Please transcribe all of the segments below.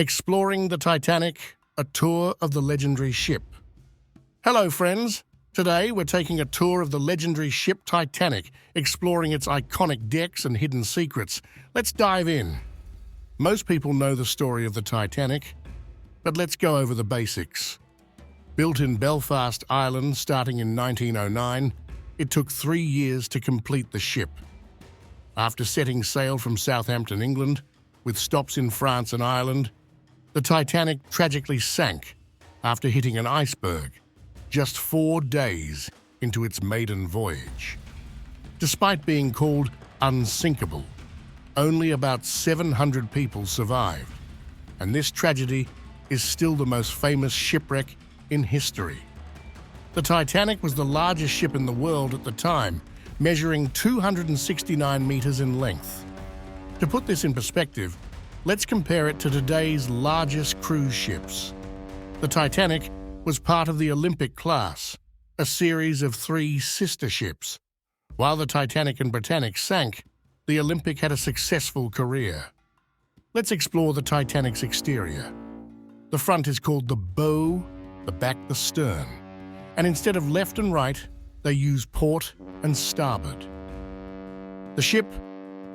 Exploring the Titanic, a tour of the legendary ship. Hello, friends. Today, we're taking a tour of the legendary ship Titanic, exploring its iconic decks and hidden secrets. Let's dive in. Most people know the story of the Titanic, but let's go over the basics. Built in Belfast, Ireland, starting in 1909, it took 3 years to complete the ship. After setting sail from Southampton, England, with stops in France and Ireland, the Titanic tragically sank after hitting an iceberg just 4 days into its maiden voyage. Despite being called unsinkable, only about 700 people survived, and this tragedy is still the most famous shipwreck in history. The Titanic was the largest ship in the world at the time, measuring 269 meters in length. To put this in perspective, let's compare it to today's largest cruise ships. The Titanic was part of the Olympic class, a series of 3 sister ships. While the Titanic and Britannic sank, the Olympic had a successful career. Let's explore the Titanic's exterior. The front is called the bow, the back the stern, and instead of left and right, they use port and starboard. The ship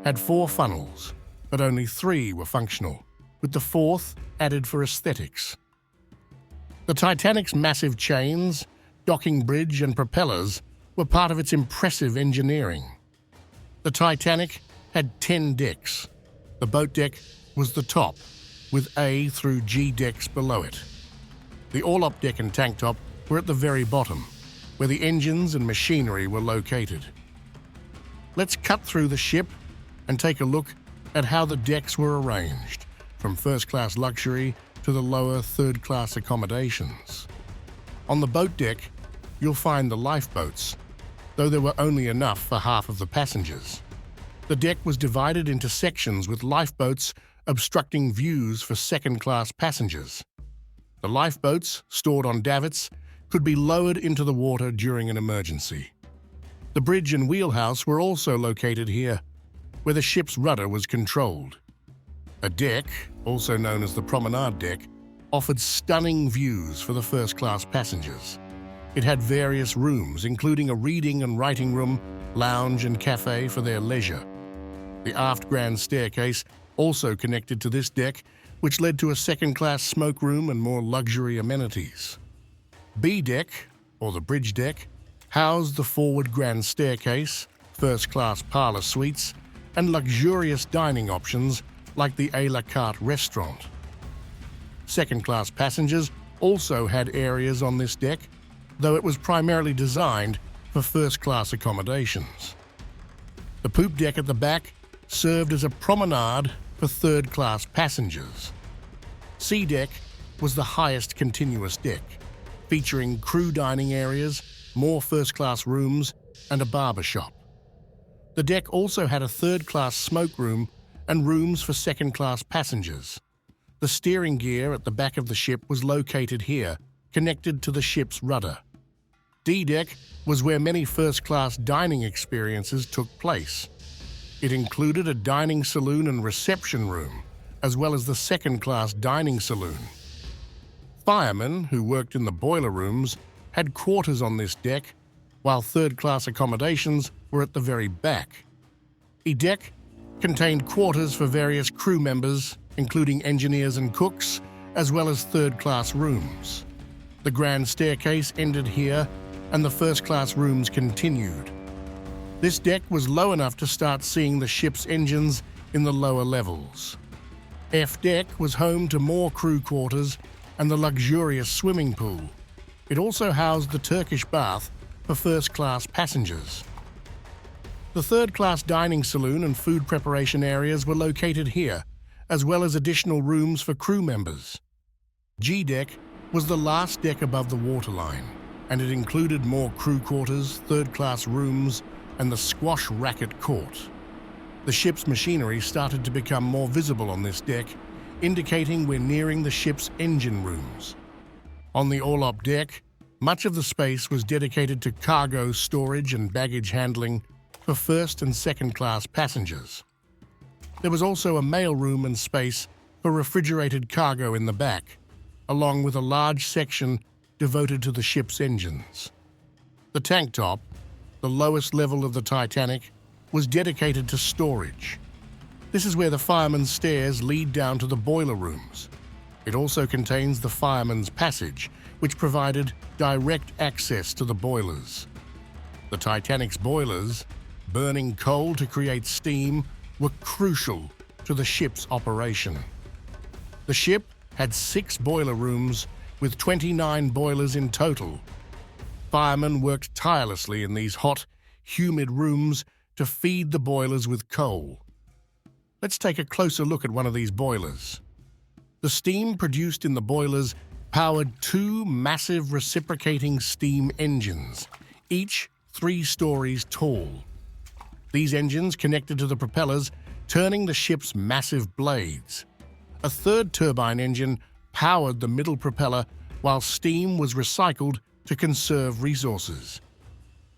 had 4 funnels, but only 3 were functional, with the 4th added for aesthetics. The Titanic's massive chains, docking bridge and propellers were part of its impressive engineering. The Titanic had 10 decks. The boat deck was the top, with A through G decks below it. The orlop deck and tank top were at the very bottom, where the engines and machinery were located. Let's cut through the ship and take a look at how the decks were arranged, from first-class luxury to the lower third-class accommodations. On the boat deck, you'll find the lifeboats, though there were only enough for half of the passengers. The deck was divided into sections with lifeboats obstructing views for second-class passengers. The lifeboats, stored on davits, could be lowered into the water during an emergency. The bridge and wheelhouse were also located here, where the ship's rudder was controlled. A deck, also known as the promenade deck, offered stunning views for the first-class passengers. It had various rooms, including a reading and writing room, lounge and cafe for their leisure. The aft grand staircase also connected to this deck, which led to a second-class smoke room and more luxury amenities. B deck, or the bridge deck, housed the forward grand staircase, first-class parlor suites, and luxurious dining options like the a la carte restaurant. Second-class passengers also had areas on this deck, though it was primarily designed for first-class accommodations. The poop deck at the back served as a promenade for third-class passengers. C deck was the highest continuous deck, featuring crew dining areas, more first-class rooms, and a barber shop. The deck also had a third-class smoke room and rooms for second-class passengers. The steering gear at the back of the ship was located here, connected to the ship's rudder. D deck was where many first-class dining experiences took place. It included a dining saloon and reception room, as well as the second-class dining saloon. Firemen, who worked in the boiler rooms, had quarters on this deck, while third-class accommodations were at the very back. E deck contained quarters for various crew members, including engineers and cooks, as well as third-class rooms. The grand staircase ended here, and the first-class rooms continued. This deck was low enough to start seeing the ship's engines in the lower levels. F deck was home to more crew quarters and the luxurious swimming pool. It also housed the Turkish bath for first-class passengers. The third-class dining saloon and food preparation areas were located here, as well as additional rooms for crew members. G deck was the last deck above the waterline, and it included more crew quarters, third-class rooms, and the squash racket court. The ship's machinery started to become more visible on this deck, indicating we're nearing the ship's engine rooms. On the orlop deck, much of the space was dedicated to cargo storage and baggage handling for first and second-class passengers. There was also a mailroom and space for for refrigerated cargo in the back, along with a large section devoted to the ship's engines. The tank top, the lowest level of the Titanic, was dedicated to storage. This is where the fireman's stairs lead down to the boiler rooms. It also contains the fireman's passage, which provided direct access to the boilers. The Titanic's boilers, burning coal to create steam, were crucial to the ship's operation. The ship had 6 boiler rooms with 29 boilers in total. Firemen worked tirelessly in these hot, humid rooms to feed the boilers with coal. Let's take a closer look at one of these boilers. The steam produced in the boilers powered 2 massive reciprocating steam engines, each 3 stories tall. These engines connected to the propellers, turning the ship's massive blades. A 3rd turbine engine powered the middle propeller, while steam was recycled to conserve resources.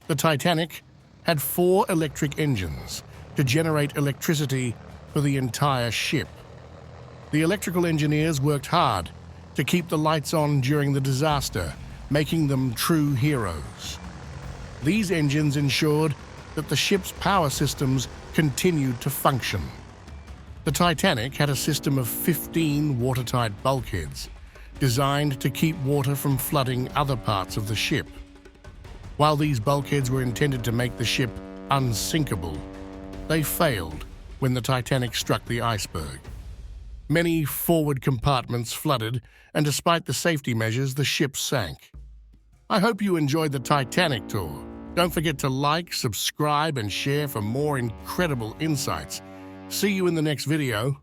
The Titanic had 4 electric engines to generate electricity for the entire ship. The electrical engineers worked hard to keep the lights on during the disaster, making them true heroes. These engines ensured that the ship's power systems continued to function. The Titanic had a system of 15 watertight bulkheads, designed to keep water from flooding other parts of the ship. While these bulkheads were intended to make the ship unsinkable, they failed when the Titanic struck the iceberg. Many forward compartments flooded, and despite the safety measures, the ship sank. I hope you enjoyed the Titanic tour. Don't forget to like, subscribe, and share for more incredible insights. See you in the next video.